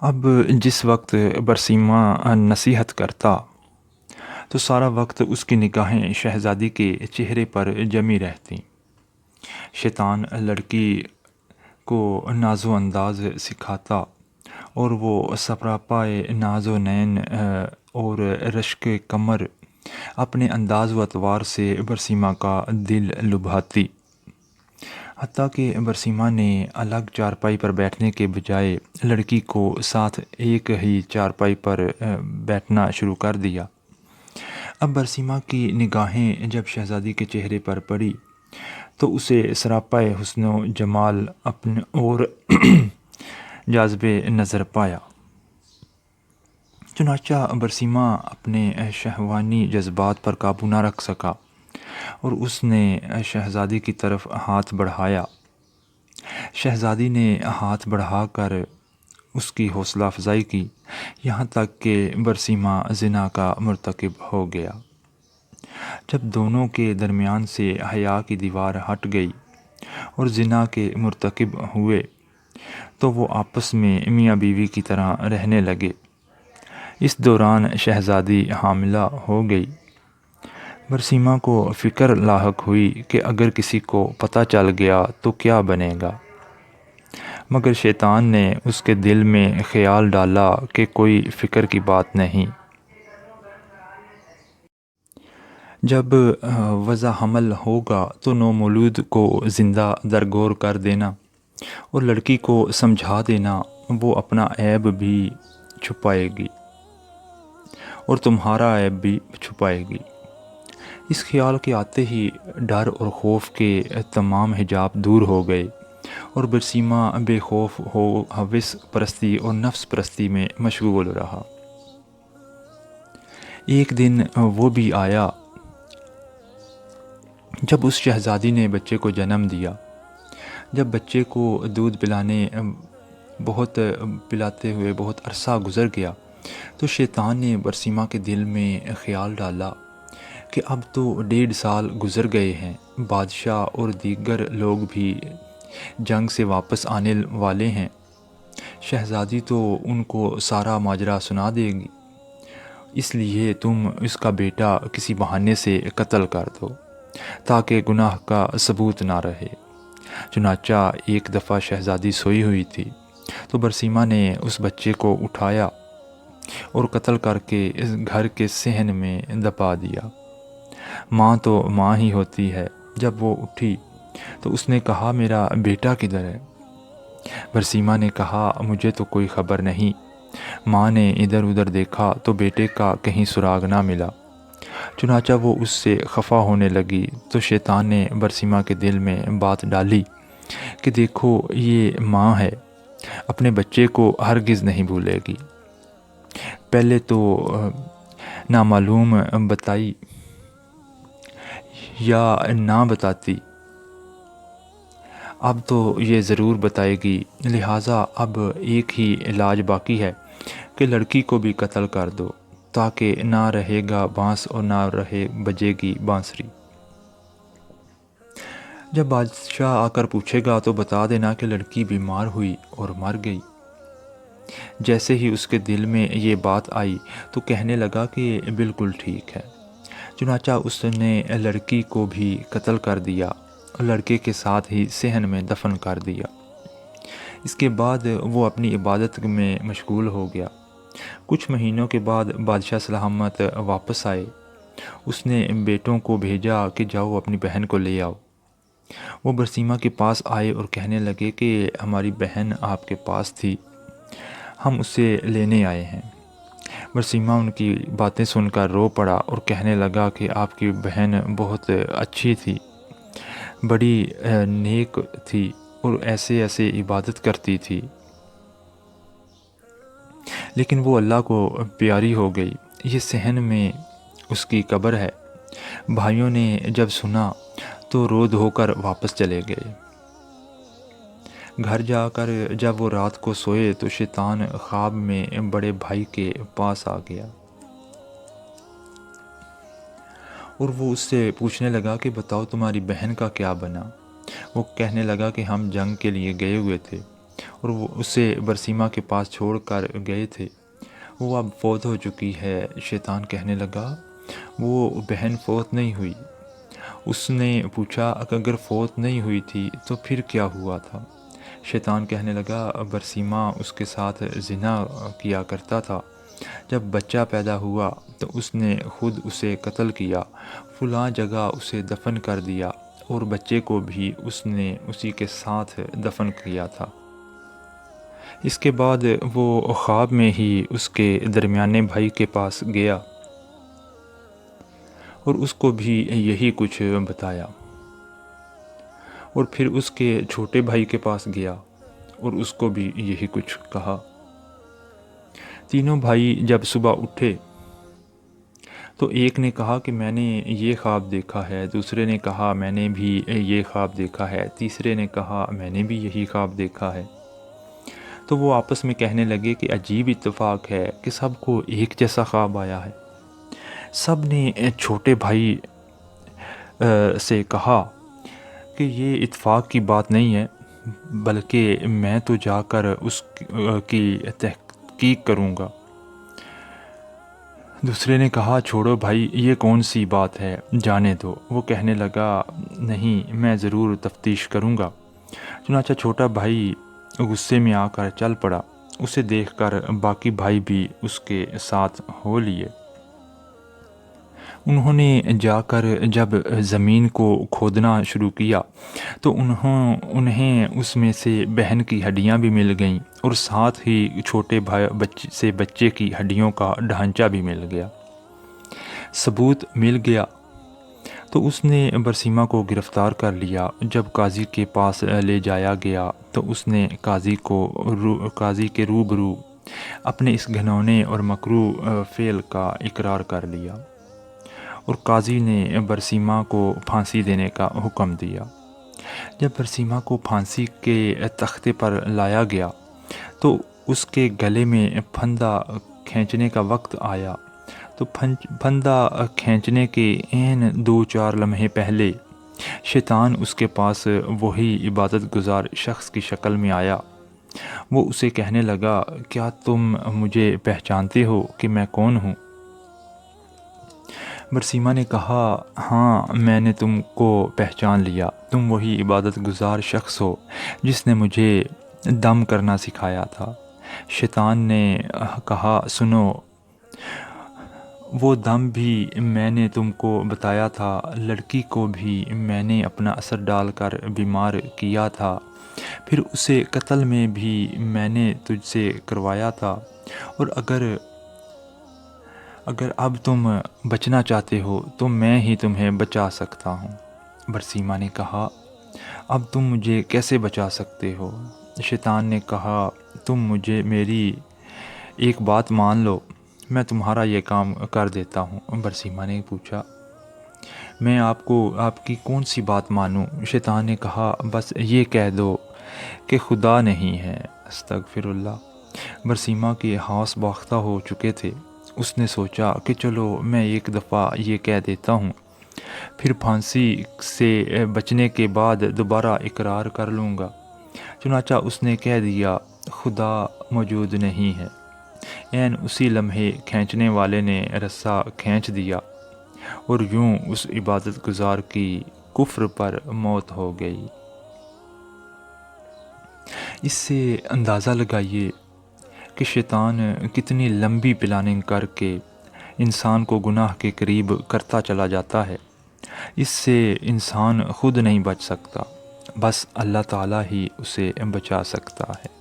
اب جس وقت برسیمہ نصیحت کرتا تو سارا وقت اس کی نگاہیں شہزادی کے چہرے پر جمی رہتیں۔ شیطان لڑکی کو ناز و انداز سکھاتا اور وہ سراپائے ناز و نین اور رشک کمر اپنے انداز و اطوار سے برسیمہ کا دل لبھاتی، حتیٰ کہ برسیمہ نے الگ چارپائی پر بیٹھنے کے بجائے لڑکی کو ساتھ ایک ہی چارپائی پر بیٹھنا شروع کر دیا۔ اب برسیمہ کی نگاہیں جب شہزادی کے چہرے پر پڑی تو اسے سراپائے حسن و جمال اپنے اور جاذب نظر پایا۔ چنانچہ برسیمہ اپنے شہوانی جذبات پر قابو نہ رکھ سکا اور اس نے شہزادی کی طرف ہاتھ بڑھایا۔ شہزادی نے ہاتھ بڑھا کر اس کی حوصلہ افزائی کی، یہاں تک کہ برسیمہ زنا کا مرتکب ہو گیا۔ جب دونوں کے درمیان سے حیا کی دیوار ہٹ گئی اور زنا کے مرتکب ہوئے تو وہ آپس میں میاں بیوی کی طرح رہنے لگے۔ اس دوران شہزادی حاملہ ہو گئی۔ برسیمہ کو فکر لاحق ہوئی کہ اگر کسی کو پتہ چل گیا تو کیا بنے گا، مگر شیطان نے اس کے دل میں خیال ڈالا کہ کوئی فکر کی بات نہیں۔ جب وضع حمل ہوگا تو نومولود کو زندہ درگور کر دینا اور لڑکی کو سمجھا دینا، وہ اپنا عیب بھی چھپائے گی اور تمہارا عیب بھی چھپائے گی۔ اس خیال کے آتے ہی ڈر اور خوف کے تمام حجاب دور ہو گئے اور برسیمہ بے خوف ہو ہوس پرستی اور نفس پرستی میں مشغول رہا۔ ایک دن وہ بھی آیا جب اس شہزادی نے بچے کو جنم دیا۔ جب بچے کو دودھ پلاتے ہوئے بہت عرصہ گزر گیا تو شیطان نے برسیمہ کے دل میں خیال ڈالا کہ اب تو 1.5 سال گزر گئے ہیں، بادشاہ اور دیگر لوگ بھی جنگ سے واپس آنے والے ہیں، شہزادی تو ان کو سارا ماجرا سنا دے گی، اس لیے تم اس کا بیٹا کسی بہانے سے قتل کر دو تاکہ گناہ کا ثبوت نہ رہے۔ چنانچہ ایک دفعہ شہزادی سوئی ہوئی تھی تو برسیمہ نے اس بچے کو اٹھایا اور قتل کر کے اس گھر کے صحن میں دبا دیا۔ ماں تو ماں ہی ہوتی ہے۔ جب وہ اٹھی تو اس نے کہا، میرا بیٹا کدھر ہے؟ برسیمہ نے کہا، مجھے تو کوئی خبر نہیں۔ ماں نے ادھر ادھر دیکھا تو بیٹے کا کہیں سراغ نہ ملا۔ چنانچہ وہ اس سے خفا ہونے لگی تو شیطان نے برسیمہ کے دل میں بات ڈالی کہ دیکھو یہ ماں ہے، اپنے بچے کو ہرگز نہیں بھولے گی۔ پہلے تو نامعلوم بتائی یا نہ بتاتی، اب تو یہ ضرور بتائے گی، لہٰذا اب ایک ہی علاج باقی ہے کہ لڑکی کو بھی قتل کر دو تاکہ نہ رہے گا بانس اور نہ بجے گی بانسری۔ جب بادشاہ آ کر پوچھے گا تو بتا دینا کہ لڑکی بیمار ہوئی اور مر گئی۔ جیسے ہی اس کے دل میں یہ بات آئی تو کہنے لگا کہ بالکل ٹھیک ہے۔ چنانچہ اس نے لڑکی کو بھی قتل کر دیا اور لڑکے کے ساتھ ہی صحن میں دفن کر دیا۔ اس کے بعد وہ اپنی عبادت میں مشغول ہو گیا۔ کچھ مہینوں کے بعد بادشاہ سلامت واپس آئے۔ اس نے بیٹوں کو بھیجا کہ جاؤ اپنی بہن کو لے آؤ۔ وہ برسیمہ کے پاس آئے اور کہنے لگے کہ ہماری بہن آپ کے پاس تھی، ہم اسے لینے آئے ہیں۔ برسیمہ ان کی باتیں سن کر رو پڑا اور کہنے لگا کہ آپ کی بہن بہت اچھی تھی، بڑی نیک تھی اور ایسے عبادت کرتی تھی، لیکن وہ اللہ کو پیاری ہو گئی۔ یہ صحن میں اس کی قبر ہے۔ بھائیوں نے جب سنا تو رو دھو کر واپس چلے گئے۔ گھر جا کر جب وہ رات کو سوئے تو شیطان خواب میں بڑے بھائی کے پاس آ گیا اور وہ اس سے پوچھنے لگا کہ بتاؤ تمہاری بہن کا کیا بنا؟ وہ کہنے لگا کہ ہم جنگ کے لیے گئے ہوئے تھے اور وہ اسے برسیما کے پاس چھوڑ کر گئے تھے۔ وہ اب فوت ہو چکی ہے۔ شیطان کہنے لگا، وہ بہن فوت نہیں ہوئی؟ اس نے پوچھا کہ اگر فوت نہیں ہوئی تھی تو پھر کیا ہوا تھا؟ شیطان کہنے لگا، برسیما اس کے ساتھ زنا کیا کرتا تھا۔ جب بچہ پیدا ہوا تو اس نے خود اسے قتل کیا، فلاں جگہ اسے دفن کر دیا، اور بچے کو بھی اس نے اسی کے ساتھ دفن کیا تھا۔ اس کے بعد وہ خواب میں ہی اس کے درمیانے بھائی کے پاس گیا اور اس کو بھی یہی کچھ بتایا، اور پھر اس کے چھوٹے بھائی کے پاس گیا اور اس کو بھی یہی کچھ کہا۔ تینوں بھائی جب صبح اٹھے تو ایک نے کہا کہ میں نے یہ خواب دیکھا ہے، دوسرے نے کہا میں نے بھی یہ خواب دیکھا ہے، تیسرے نے کہا میں نے بھی یہی خواب دیکھا ہے۔ تو وہ آپس میں کہنے لگے کہ عجیب اتفاق ہے کہ سب کو ایک جیسا خواب آیا ہے۔ سب نے چھوٹے بھائی سے کہا کہ یہ اتفاق کی بات نہیں ہے، بلکہ میں تو جا کر اس کی تحقیق کروں گا۔ دوسرے نے کہا، چھوڑو بھائی، یہ کون سی بات ہے، جانے دو۔ وہ کہنے لگا، نہیں، میں ضرور تفتیش کروں گا۔ چنانچہ چھوٹا بھائی غصے میں آ کر چل پڑا۔ اسے دیکھ کر باقی بھائی بھی اس کے ساتھ ہو لیے۔ انہوں نے جا کر جب زمین کو کھودنا شروع کیا تو انہیں اس میں سے بہن کی ہڈیاں بھی مل گئیں، اور ساتھ ہی چھوٹے بچے کی ہڈیوں کا ڈھانچہ بھی مل گیا۔ ثبوت مل گیا تو اس نے برسیما کو گرفتار کر لیا۔ جب قاضی کے پاس لے جایا گیا تو اس نے قاضی کے روبرو اپنے اس گھنونے اور مکروہ فعل کا اقرار کر لیا، اور قاضی نے برسیما کو پھانسی دینے کا حکم دیا۔ جب برسیما کو پھانسی کے تختے پر لایا گیا تو اس کے گلے میں پھندا کھینچنے کا وقت آیا، تو پھندا کھینچنے کے عین 2-4 لمحے پہلے شیطان اس کے پاس وہی عبادت گزار شخص کی شکل میں آیا۔ وہ اسے کہنے لگا، کیا تم مجھے پہچانتے ہو کہ میں کون ہوں؟ برسیما نے کہا، ہاں، میں نے تم کو پہچان لیا، تم وہی عبادت گزار شخص ہو جس نے مجھے دم کرنا سکھایا تھا۔ شیطان نے کہا، سنو، وہ دم بھی میں نے تم کو بتایا تھا، لڑکی کو بھی میں نے اپنا اثر ڈال کر بیمار کیا تھا، پھر اسے قتل میں بھی میں نے تجھ سے کروایا تھا، اور اگر اب تم بچنا چاہتے ہو تو میں ہی تمہیں بچا سکتا ہوں۔ برسیما نے کہا، اب تم مجھے کیسے بچا سکتے ہو؟ شیطان نے کہا، تم میری ایک بات مان لو، میں تمہارا یہ کام کر دیتا ہوں۔ برسیما نے پوچھا، میں آپ کی کون سی بات مانوں؟ شیطان نے کہا، بس یہ کہہ دو کہ خدا نہیں ہے۔ استغفر اللہ۔ برسیما کے حواس باختہ ہو چکے تھے۔ اس نے سوچا کہ چلو میں ایک دفعہ یہ کہہ دیتا ہوں، پھر پھانسی سے بچنے کے بعد دوبارہ اقرار کر لوں گا۔ چنانچہ اس نے کہہ دیا، خدا موجود نہیں ہے۔ عین اسی لمحے کھینچنے والے نے رسا کھینچ دیا، اور یوں اس عبادت گزار کی کفر پر موت ہو گئی۔ اس سے اندازہ لگائیے کہ شیطان کتنی لمبی پلاننگ کر کے انسان کو گناہ کے قریب کرتا چلا جاتا ہے۔ اس سے انسان خود نہیں بچ سکتا، بس اللہ تعالیٰ ہی اسے بچا سکتا ہے۔